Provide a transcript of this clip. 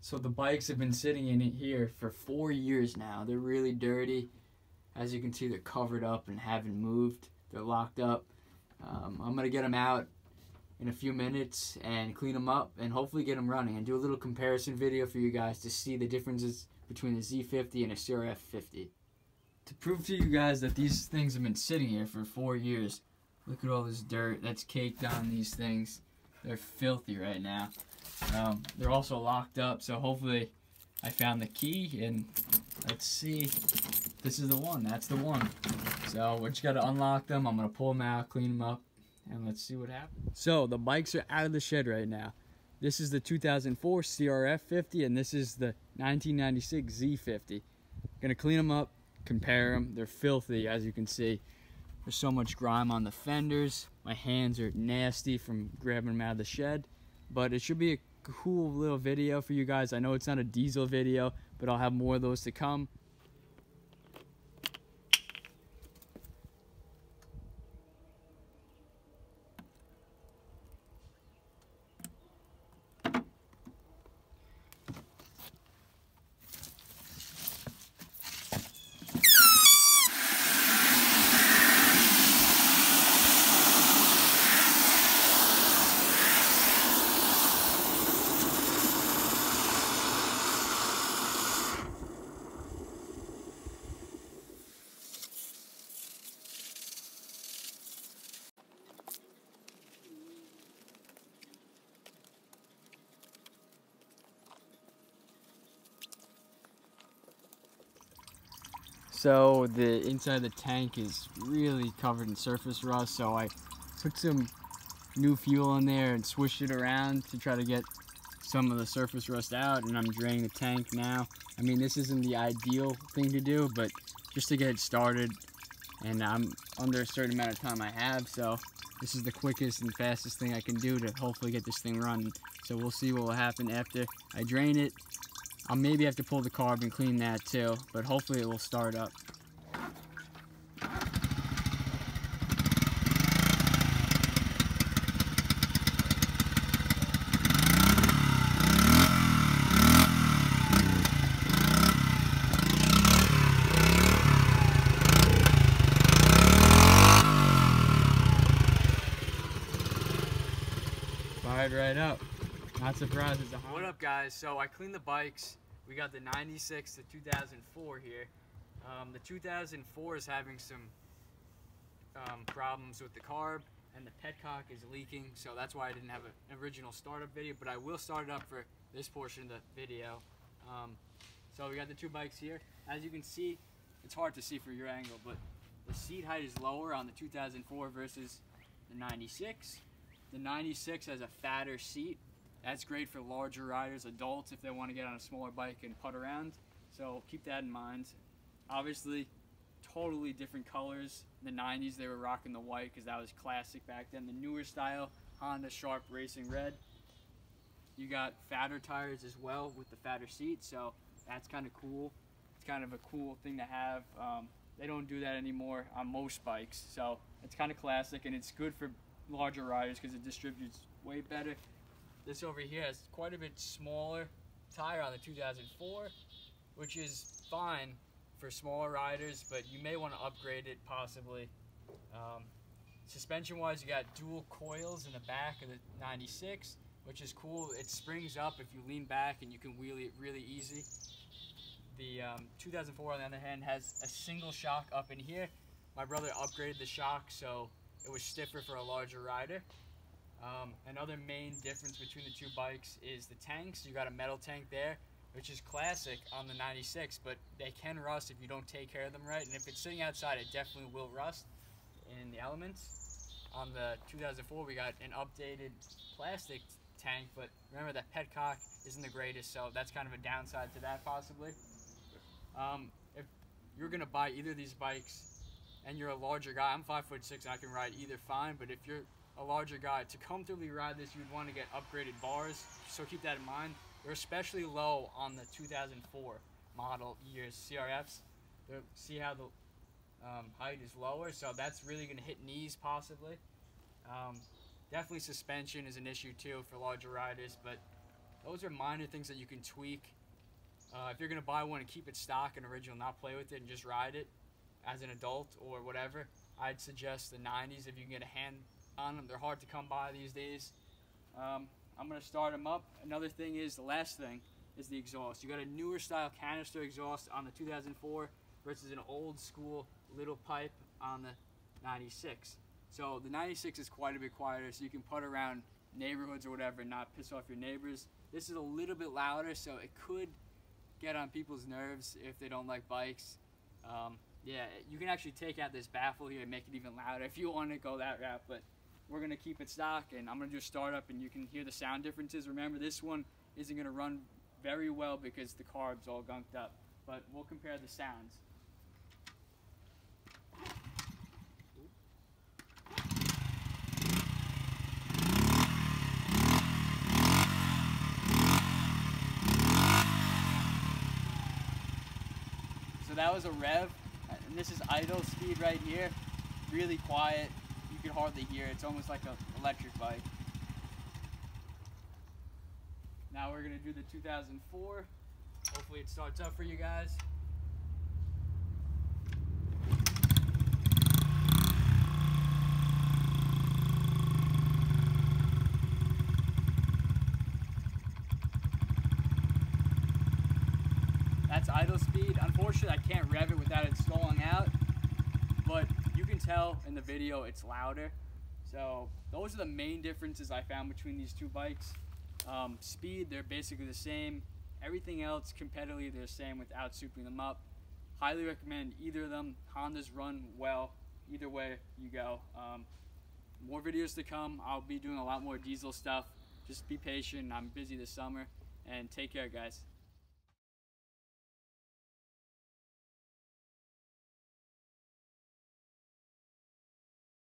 So the bikes have been sitting in here for 4 years now. They're really dirty. As you can see, they're covered up and haven't moved. They're locked up. I'm going to get them out in a few minutes and clean them up and hopefully get them running and do a little comparison video for you guys to see the differences between a Z50 and a crf50. To prove to you guys that these things have been sitting here for 4 years, look at all this dirt that's caked on these things. They're filthy right now. They're also locked up, so hopefully I found the key, and let's see. This is the one. That's the one. So we just got to unlock them. I'm going to pull them out, clean them up, and let's see what happens. So the bikes are out of the shed right now. This is the 2004 crf50, and this is the 1996 Z50. Going to clean them up, compare them. They're filthy, as you can see. There's so much grime on the fenders. My hands are nasty from grabbing them out of the shed. But it should be a cool little video for you guys. I know it's not a diesel video, but I'll have more of those to come. So the inside of the tank is really covered in surface rust, so I put some new fuel in there and swished it around to try to get some of the surface rust out, and I'm draining the tank now. I mean, this isn't the ideal thing to do, but just to get it started, and I'm under a certain amount of time I have, so this is the quickest and fastest thing I can do to hopefully get this thing running. So we'll see what will happen after I drain it. I'll maybe have to pull the carb and clean that too, but hopefully it will start up. Fired right up. Not surprised it's a Honda. What up, guys? So I cleaned the bikes. We got the 96 to 2004 here. The 2004 is having some problems with the carb, and the petcock is leaking, so that's why I didn't have an original startup video, but I will start it up for this portion of the video. So we got the two bikes here. As you can see, it's hard to see for your angle, but the seat height is lower on the 2004 versus the 96. The 96 has a fatter seat. That's great for larger riders, adults, if they want to get on a smaller bike and putt around. So keep that in mind. Obviously, totally different colors. In the 90s, they were rocking the white because that was classic back then. The newer style, Honda Sharp Racing Red. You got fatter tires as well with the fatter seat, so that's kind of cool. It's kind of a cool thing to have. They don't do that anymore on most bikes, so it's kind of classic, and it's good for larger riders because it distributes way better. This over here has quite a bit smaller tire on the 2004, which is fine for smaller riders, but you may want to upgrade it possibly. Suspension wise, you got dual coils in the back of the 96, which is cool. It springs up if you lean back and you can wheelie it really easy. The 2004 on the other hand has a single shock up in here. My brother upgraded the shock so it was stiffer for a larger rider. Another main difference between the two bikes is the tanks. You got a metal tank there, which is classic on the 96, but they can rust if you don't take care of them right. And if it's sitting outside, it definitely will rust in the elements. On the 2004, we got an updated plastic tank, but remember that petcock isn't the greatest, so that's kind of a downside to that possibly. If you're gonna buy either of these bikes and you're a larger guy, I'm 5'6", and I can ride either fine, but if you're a larger guy, to comfortably ride this, you'd want to get upgraded bars, so keep that in mind. They're especially low on the 2004 model years CRFs. See how the height is lower, so that's really going to hit knees possibly. Definitely suspension is an issue too for larger riders, but those are minor things that you can tweak. If you're going to buy one and keep it stock and original, not play with it and just ride it as an adult or whatever, I'd suggest the 90s if you can get a hand on them. They're hard to come by these days. I'm going to start them up. Another thing is, the last thing is the exhaust. You got a newer style canister exhaust on the 2004 versus an old school little pipe on the 96. So the 96 is quite a bit quieter, so you can put around neighborhoods or whatever and not piss off your neighbors. This is a little bit louder, so it could get on people's nerves if they don't like bikes. Yeah, you can actually take out this baffle here and make it even louder if you want to go that route, but we're going to keep it stock, and I'm going to do a startup and you can hear the sound differences. Remember, this one isn't going to run very well because the carb's all gunked up, but we'll compare the sounds. So that was a rev, and this is idle speed right here. Really quiet, you can hardly hear it. It's almost like an electric bike. Now we're gonna do the 2004. Hopefully it starts up for you guys. That's idle speed. Unfortunately, I can't rev it without it stalling out, but you can tell in the video it's louder. So those are the main differences I found between these two bikes. Speed, they're basically the same. Everything else competitively, they're the same without souping them up. Highly recommend either of them. Hondas run well either way you go. More videos to come. I'll be doing a lot more diesel stuff. Just be patient. I'm busy this summer, and take care, guys.